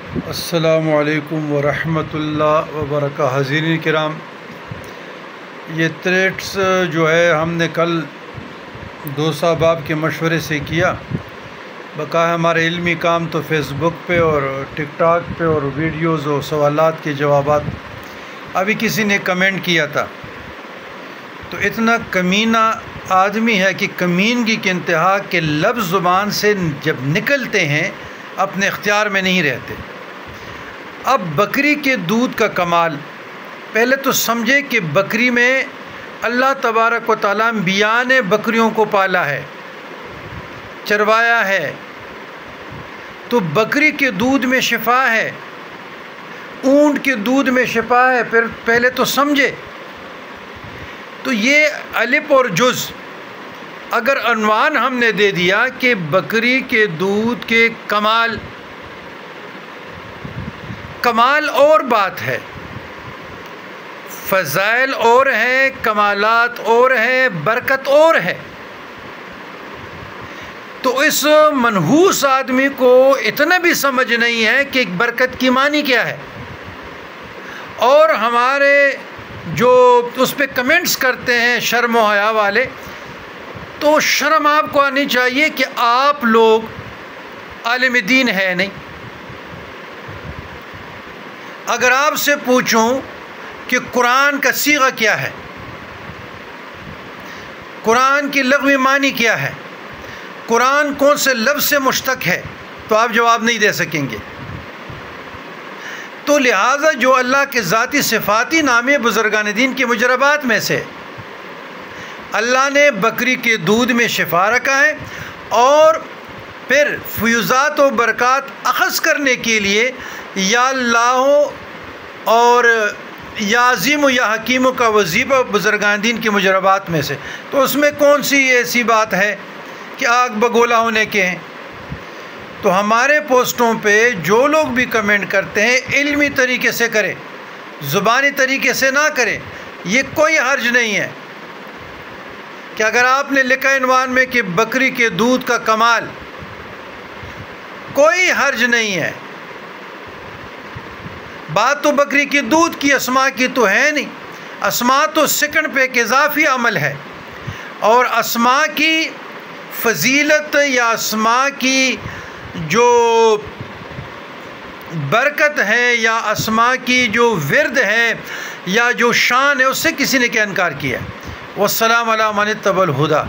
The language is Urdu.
السلام علیکم ورحمۃ اللہ وبرکاتہ۔ حاضرین کرام، یہ تھریڈس جو ہے ہم نے کل دوست احباب کے مشورے سے کیا۔ بقایا ہمارے علمی کام تو فیس بک پہ اور ٹک ٹاک پہ اور ویڈیوز اور سوالات کے جوابات۔ ابھی کسی نے کمنٹ کیا تھا، تو اتنا کمینہ آدمی ہے کہ کمینگی کی انتہا کے لفظ زبان سے جب نکلتے ہیں اپنے اختیار میں نہیں رہتے۔ اب بکری کے دودھ کا کمال، پہلے تو سمجھے کہ بکری میں اللہ تبارک و تعالیٰ انبیاء نے بکریوں کو پالا ہے، چروایا ہے، تو بکری کے دودھ میں شفا ہے، اونٹ کے دودھ میں شفا ہے۔ پھر پہلے تو سمجھے، تو یہ الف اور جز اگر عنوان ہم نے دے دیا کہ بکری کے دودھ کے کمال اور بات ہے، فضائل اور ہیں، کمالات اور ہیں، برکت اور ہے، تو اس منحوس آدمی کو اتنا بھی سمجھ نہیں ہے کہ برکت کی معنی کیا ہے۔ اور ہمارے جو اس پہ کمنٹس کرتے ہیں شرم و حیا والے، تو شرم آپ کو آنی چاہیے کہ آپ لوگ عالم دین ہے نہیں۔ اگر آپ سے پوچھوں کہ قرآن کا صیغہ کیا ہے، قرآن کی لغوی معنی کیا ہے، قرآن کون سے لفظ سے مشتق ہے، تو آپ جواب نہیں دے سکیں گے۔ تو لہٰذا جو اللہ کے ذاتی صفاتی نام بزرگان دین کے مجربات میں سے اللہ نے بکری کے دودھ میں شفا رکھا ہے، اور پھر فیوزات و برکات اخذ کرنے کے لیے یا اللہ اور یا عظیم و یا حکیم کا وظیفہ بزرگان دین کے مجربات میں سے، تو اس میں کون سی ایسی بات ہے کہ آگ بگولا ہونے کے ہیں؟ تو ہمارے پوسٹوں پہ جو لوگ بھی کمنٹ کرتے ہیں علمی طریقے سے کریں، زبانی طریقے سے نہ کریں۔ یہ کوئی حرج نہیں ہے کہ اگر آپ نے لکھا عنوان میں کہ بکری کے دودھ کا کمال، کوئی حرج نہیں ہے۔ بات تو بکری کے دودھ کی اسماء کی تو ہے نہیں، اسماء تو سیکنڈ پہ ایک اضافی عمل ہے، اور اسماء کی فضیلت یا اسماء کی جو برکت ہے یا اسماء کی جو ورد ہے یا جو شان ہے، اس سے کسی نے کیا انکار کیا ہے؟ والسلام علی من اتبع الہدی۔